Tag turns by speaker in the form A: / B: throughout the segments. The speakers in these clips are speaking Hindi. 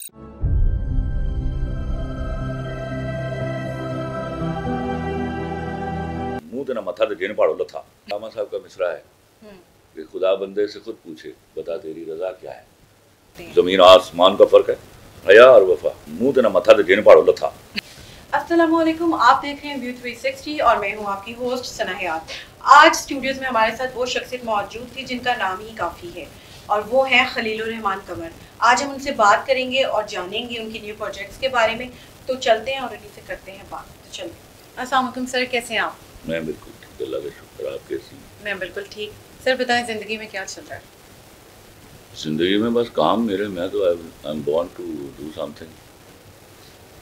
A: मुंह तो ना मथा तो जिन पहाड़ों लथा। लामा साहब का मिसरा है कि खुदा बंदे से खुद पूछे, बता तेरी रजा क्या है। जमीन आसमान का फर्क है, हया और वफा। मुंह तो ना मथा तो जिन पहाड़ों लथा।
B: अस्सलामुअलैकुम, आप देख रहे हैं व्यू 360 और मैं हूं आपकी होस्ट सना हयात। आज स्टूडियोज में हमारे साथ वो शख्सियत मौजूद थी जिनका नाम ही काफ़ी है और वो हैं खलीलुर रहमान कमर। आज हम उनसे बात करेंगे और जानेंगे उनके न्यू प्रोजेक्ट्स के बारे में। तो चलते हैं और उन्हीं से करते हैं बात। तो चलिए। अस्सलाम वालेकुम सर, कैसे हैं आप?
A: मैं बिल्कुल ठीक, अल्लाह का शुक्र। आप कैसी?
B: मैं बिल्कुल ठीक। सर बताएं, ज़िंदगी में क्या चल रहा है?
A: जिंदगी में बस काम मेरे, मैं तो I am born to do something.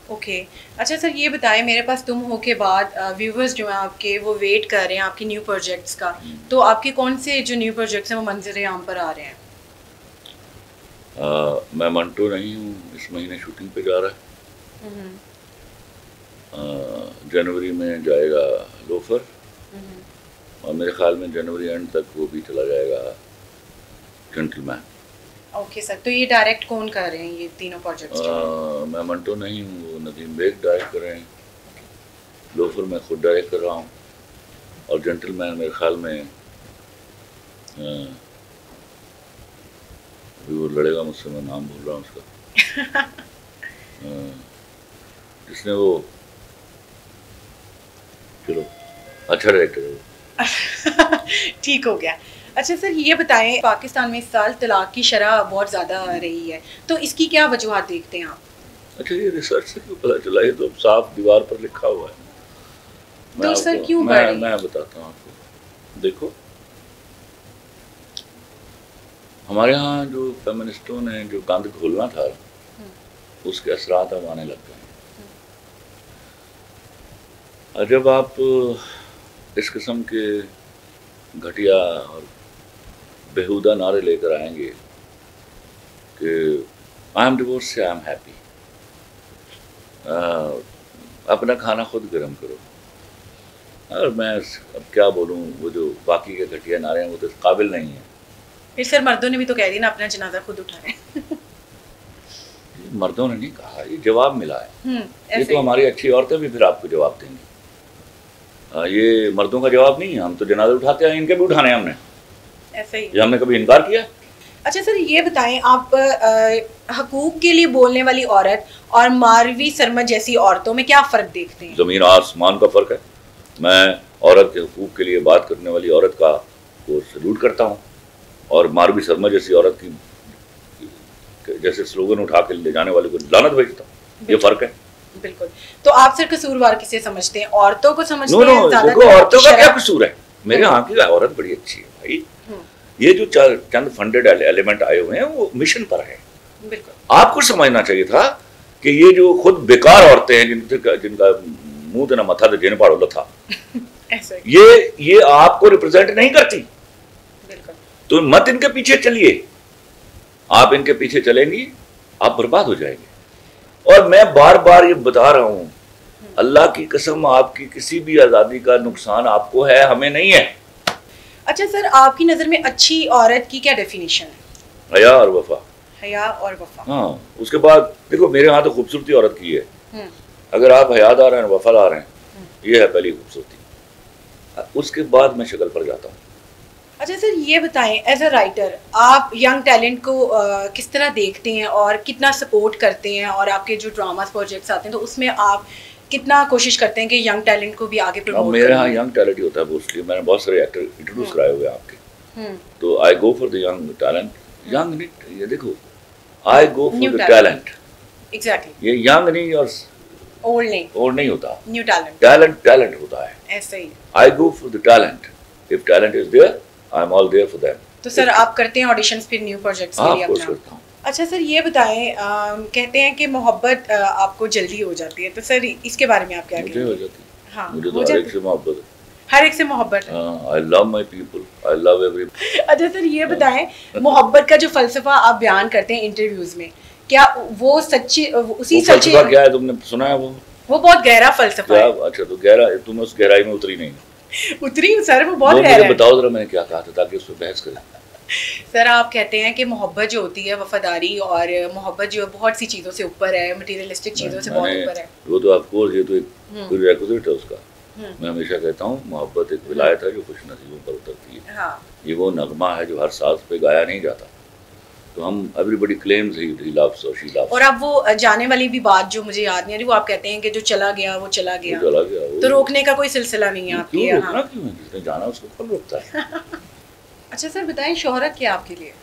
B: Okay अच्छा सर, ये बताएं, मेरे पास तुम हो के बाद व्यूवर्स जो हैं आपके वो वेट कर रहे हैं आपके न्यू प्रोजेक्ट्स का। तो आपके कौन से जो न्यू प्रोजेक्ट्स हैं वो मंजर आम पर आ रहे हैं?
A: मैं मंटो नहीं हूँ, इस महीने शूटिंग पे जा रहा है। जनवरी में जाएगा लोफर और मेरे ख्याल में जनवरी एंड तक वो भी चला जाएगा जेंटलमैन।
B: ओके सर, तो ये डायरेक्ट कौन कर रहे हैं ये तीनों प्रोजेक्ट्स?
A: मैं मंटो नहीं हूँ, वो नदीम बेग डायरेक्ट कर रहे हैं। लोफर मैं खुद डायरेक्ट कर रहा हूँ और जेंटलमैन मेरे ख्याल में अभी वो लड़ेगा मुझसे, मैं नाम भूल रहा हूँ उसका। जिसने वो, चलो अच्छा डायरेक्टर है वो।
B: ठीक हो गया। अच्छा सर, ये बताएं, पाकिस्तान में इस साल तलाक की शरह बहुत ज़्यादा रही है, तो इसकी क्या वजूहत देखते हैं आप?
A: अच्छा, ये रिसर्च से क्यों पता चला? ये तो साफ दीवार पर लिखा हुआ है।
B: तो सर क्यों
A: मैं बताता हूँ आपको। देखो, हमारे यहाँ जो फेमिनिस्टों ने जो गंद घोलना था उसके असरात अब आने लग गए। और जब आप इस किस्म के घटिया और बेहुदा नारे लेकर आएंगे कि आई एम डिवोर्स से आई एम हैप्पी, अपना खाना खुद गर्म करो, और मैं अब क्या बोलूँ, वो जो बाकी के घटिया नारे हैं वो तो काबिल नहीं है।
B: फिर सर मर्दों ने भी तो कह दिया ना अपना जनाजा खुद उठाएं।
A: मर्दों ने नहीं कहा, ये जवाब मिला है। ये तो हमारी अच्छी औरतें भी फिर आपको जवाब देंगी। ये मर्दों का जवाब नहीं है, हम तो जनाजा उठाते हैं, इनके भी उठाने हैं हमने,
B: ऐसे ही।
A: ये हमने कभी इनकार किया?
B: अच्छा सर, ये बताएं, आप हकूक के लिए बोलने वाली औरत और मारवी सरमद जैसी औरतों में क्या फ़र्क देखते हैं?
A: ज़मीन आसमान का फ़र्क है। मैं औरत के हकूक के लिए बात करने वाली औरत का को सल्यूट करता हूँ और मारवी सरमद जैसी औरत की जैसे स्लोगन उठा के ले जाने वाले को लानत भेजता हूँ। ये फ़र्क है।
B: बिल्कुल। तो आप सर कसूरवार किसे समझते हैं? औरतों को समझते हैं?
A: देखो, औरतों का क्या कसूर है? मेरे यहाँ की औरत बड़ी अच्छी है भाई। ये जो चंद फंडेड एलिमेंट आए हुए हैं वो मिशन पर है। बिल्कुल। आपको समझना चाहिए था कि ये जो खुद बेकार औरतें हैं जिनका मुंह तो ना मथा तो जिन पहाड़ों लथा, ये आपको रिप्रेजेंट नहीं करती। बिल्कुल। तो मत इनके पीछे चलिए, आप इनके पीछे चलेंगी आप बर्बाद हो जाएंगे। और मैं बार बार ये बता रहा हूँ, अल्लाह की कसम, आपकी किसी भी आज़ादी का नुकसान आपको है, हमें नहीं है।
B: अच्छा सर, आपकी नज़र में अच्छी औरत की क्या डेफिनेशन है?
A: हया और वफा।
B: हया और वफा।
A: हाँ, उसके बाद देखो, मेरे यहाँ तो खूबसूरती औरत की है। अगर आप हयादार हैं, वफादार हैं, ये है पहली खूबसूरती। उसके बाद मैं शक्ल पर जाता हूँ। अच्छा
B: सर, ये बताएं, एज अ राइटर आप यंग टैलेंट को किस तरह देखते हैं और कितना सपोर्ट करते हैं? और आपके जो ड्रामा प्रोजेक्ट्स आते हैं तो उसमें आप कितना कोशिश करते हैं कि यंग टैलेंट को भी आगे प्रमोट करें?
A: मेरे यहाँ यंग टैलेंट ही होता है मोस्टली। मैंने बहुत सारे एक्टर इंट्रोड्यूस कराए हुए हैं आपके, तो I go for the young talent. Young नहीं, ये देखो, I go for the talent. Exactly. ये यंग नहीं और ओल्ड नहीं होता। न्यू टैलेंट होता है, ऐसे ही। I go for the talent. If talent is there, I am all there for them. तो सर आप करते हैं ऑडिशंस फिर न्यू प्रोजेक्ट्स के लिए अपना? करता हूं।
B: अच्छा सर, ये बताएं, कहते हैं कि मोहब्बत आपको जल्दी हो जाती है, तो सर इसके बारे में आप क्या कहते हैं?
A: मुझे हो जाती है। हाँ, मुझे तो
B: हर एक से मोहब्बत है।
A: I love my people, I love every.
B: अच्छा सर, ये बताएं, मोहब्बत का जो फलसफा आप बयान करते हैं इंटरव्यूज में, क्या वो सच्ची उसी सच्ची
A: क्या है? तुमने सुना है वो
B: बहुत गहरा फलसफा है।
A: अच्छा, तो गहरा, तुम उस गहराई में उतरी नहीं?
B: उतरी सर, वो बहुत गहरा है।
A: बताओ जरा मैंने क्या कहा था ताकि उस पर बहस करें।
B: सर आप कहते हैं कि मोहब्बत जो होती है वफादारी और मोहब्बत जो है बहुत सी चीज़ों से ऊपर है, मटेरियलिस्टिक चीज़ों से बहुत ऊपर है।
A: वो तो ऑफकोर्स ये तो एक प्रीरेक्विजिट है उसका। मैं हमेशा कहता हूँ मोहब्बत एक विलायत है जो खुश नसीबों पर उतरती है।
B: हाँ।
A: ये वो नगमा है जो हर सांस पे गाया नहीं जाता। तो हम एवरीबडी क्लेम्स ही लव्स और शी लव्स।
B: और अब वो जाने वाली भी बात जो मुझे याद नहीं आ रही, वो आप कहते हैं कि जो चला गया वो चला गया, तो रोकने का कोई सिलसिला नहीं है आपके यहाँ?
A: रोकना क्यों है? जिसने जाना उसको कौन रोकता है?
B: अच्छा सर बताएं, शोहरत क्या आपके लिए?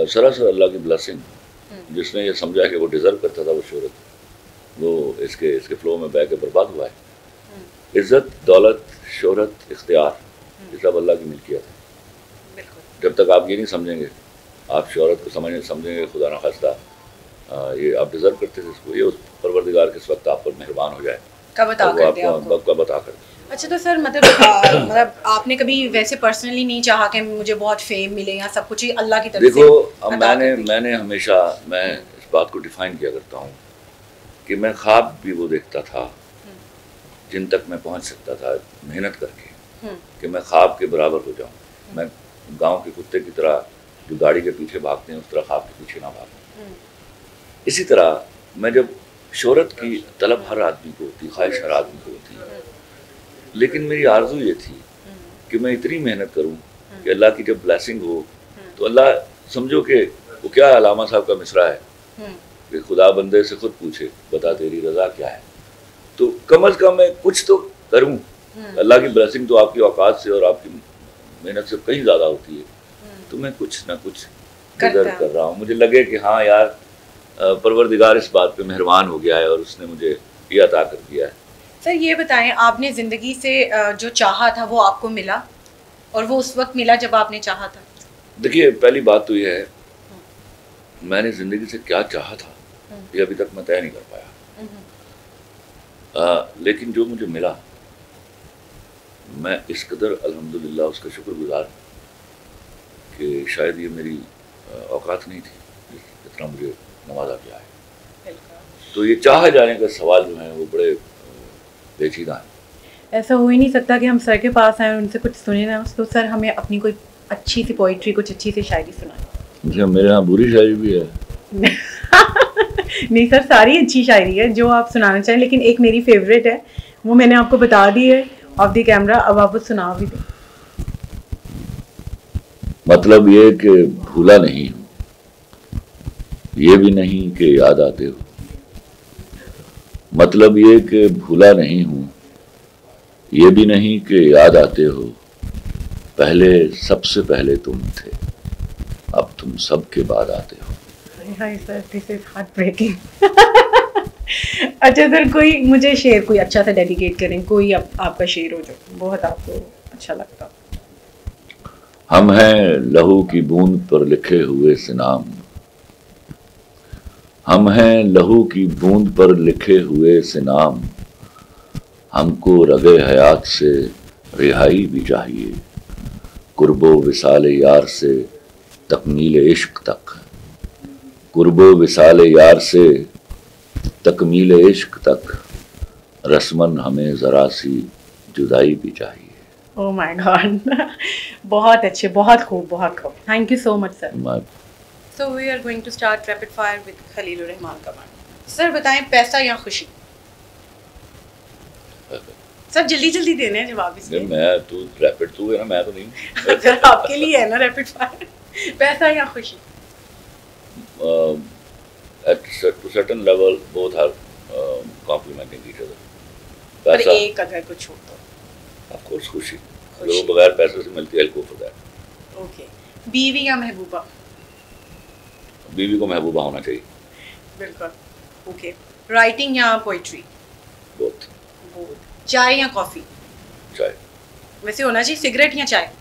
A: सरासर अल्लाह की ब्लेसिंग। जिसने ये समझा कि वो डिजर्व करता था वो शोहरत, वो इसके फ्लो में बह के बर्बाद हुआ है। इज्जत, दौलत, शोहरत, इख्तियार, ये सब अल्लाह की मिल्कियत है। जब तक आप ये नहीं समझेंगे, आप शोहरत को समझेंगे खुदा न खास्ता ये आप डिजर्व करते थे इसको, ये उस परवरदिगार किस वक्त आप पर मेहरबान हो जाए
B: कब अता कर दे आपको।
A: कब अता कर दे।
B: अच्छा तो सर मतलब आपने कभी वैसे पर्सनली नहीं चाहा कि मुझे बहुत फेम मिले या सब कुछ ही अल्लाह की तरफ से?
A: देखो मैंने हमेशा मैं इस बात को डिफाइन किया करता हूँ कि मैं ख्वाब भी वो देखता था जिन तक मैं पहुँच सकता था मेहनत करके, कि मैं ख्वाब के बराबर हो जाऊँ। मैं गाँव के कुत्ते की तरह जो गाड़ी के पीछे भागते हैं उस तरह ख्वाब के पीछे ना भागूं। इसी तरह मैं जब शोहरत की तलब हर आदमी को होती, ख्वाहिश हर आदमी को होती, लेकिन मेरी आरज़ू ये थी कि मैं इतनी मेहनत करूं कि अल्लाह की जब ब्लेसिंग हो तो अल्लाह समझो कि वो क्या अलामा साहब का मिसरा है कि खुदा बंदे से खुद पूछे बता तेरी रज़ा क्या है। तो कम अज़ कम मैं कुछ तो करूं। अल्लाह की ब्लेसिंग तो आपकी औकात से और आपकी मेहनत से कहीं ज़्यादा होती है, तो मैं कुछ ना कुछ डिज़र्व कर रहा हूँ। मुझे लगे कि हाँ यार परवरदिगार इस बात पे मेहरबान हो गया है और उसने मुझे ये अता कर दिया है।
B: सर ये बताएं, आपने ज़िंदगी से जो चाहा था वो आपको मिला, और वो उस वक्त मिला जब आपने चाहा था?
A: देखिए पहली बात तो ये है मैंने ज़िंदगी से क्या चाहा था ये अभी तक मैं तय नहीं कर पाया। लेकिन जो मुझे मिला मैं इस कदर अल्हम्दुलिल्लाह उसका शुक्रगुजार कि शायद ये मेरी औकात नहीं थी जितना मुझे नवाजा गया है। तो ये चाहे जाने का सवाल जो है वो बड़े पेचीदा है।
B: ऐसा हो ही नहीं सकता कि हम सर के पास आए और उनसे कुछ सुने ना, तो सर हमें अपनी कोई अच्छी सी पोइट्री, कुछ अच्छी सी शायरी सुनाएं।
A: मेरे यहाँ बुरी शायरी भी है।
B: नहीं सर, सारी अच्छी शायरी है जो आप सुनाना चाहें, लेकिन एक मेरी फेवरेट है, वो मैंने आपको बता दी है ऑफ द कैमरा, अब आप वो सुना भी दें।
A: मतलब ये कि भूला नहीं हूँ, ये भी नहीं कि याद आते हो। मतलब ये कि भूला नहीं हूँ, ये भी नहीं कि याद आते हो। पहले सबसे पहले तुम थे, अब तुम सबके बाद आते हो।
B: Hi sir, this is heartbreaking. अच्छा सर, कोई मुझे शेर कोई अच्छा सा डेडिकेट करें, कोई आपका शेर हो जो बहुत आपको अच्छा लगता।
A: हम हैं लहू की बूंद पर लिखे हुए सिनाम, हम हैं लहू की बूंद पर लिखे हुए सिनाम। हमको रगे हयात से रिहाई भी चाहिए, कुर्बो विसाल यार से तकमील इश्क तक। कुर्बो विसाल यार से तकमील इश्क तक, रस्मन हमें ज़रा सी जुदाई भी चाहिए।
B: ओह माय गॉड, बहुत अच्छे, बहुत खूब, बहुत खूब। Thank you so much sir. So we are going to start rapid fire with Khalilur Rahman Qamar. Sir बताएं, पैसा या खुशी? सर जल्दी जल्दी देने हैं जवाब इसके।
A: मैं तो रैपिड तू है ना, मैं तो नहीं।
B: सर आपके लिए है ना रैपिड फायर। पैसा या खुशी?
A: At to certain level both are complementing each other.
B: पर एक अगर कुछ छोड़ दो।
A: Of course खुशी। अगर वो बगैर पैसे से मिलती है, I'll go for that.
B: Okay. बीवी या महबूबा?
A: बीवी को महबूबा होना चाहिए।
B: बिल्कुल। Okay. राइटिंग या पोइट्री?
A: Both.
B: चाय या कॉफी?
A: चाय।
B: वैसे होना चाहिए सिगरेट या चाय?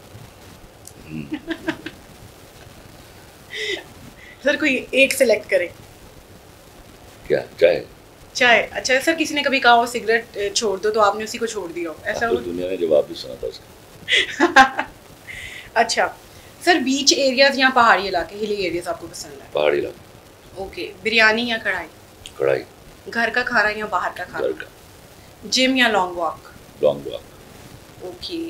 B: सर कोई एक सिलेक्ट करें।
A: क्या? चाय।
B: चाय। अच्छा सर, किसी ने कभी कहा हो सिगरेट छोड़ दो तो आपने उसी को छोड़ दिया हो, ऐसा हो?
A: दुनिया ने जवाब भी सुना था उसका।
B: अच्छा सर, बीच एरियाज या पहाड़ी इलाके, हिली एरियाज आपको पसंद है?
A: पहाड़ी इलाके।
B: ओके। बिरयानी या कढ़ाई?
A: कढ़ाई।
B: घर का खाना या बाहर का खाना?
A: घर का।
B: जिम या long walk?
A: Long walk.
B: Okay.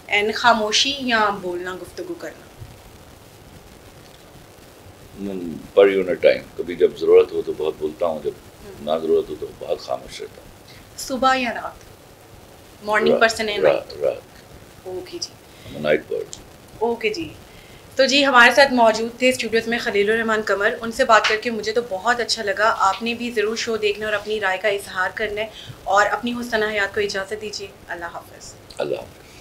B: And खामोशी या बोलना, गुफ्तगू करना?
A: पर यूनिट टाइम, कभी जब ज़रूरत हो तो बहुत बोलता हूँ, जब ना ज़रूरत हो तो बहुत खामोश रहता हूँ।
B: सुबह या रात? मॉर्निंग पर्सन है?
A: रात।
B: ओके जी,
A: नाइट बर्ड।
B: ओके जी। तो जी हमारे साथ मौजूद थे स्टूडियोज़ में खलीलुर रहमान कमर। उनसे बात करके मुझे तो बहुत अच्छा लगा। आपने भी ज़रूर शो देखना और अपनी राय का इजहार करना है, और अपनी हुस्न हयात को इजाज़त दीजिए। अल्लाह हाफ़िज़।
A: अल्लाह हाफ़िज़।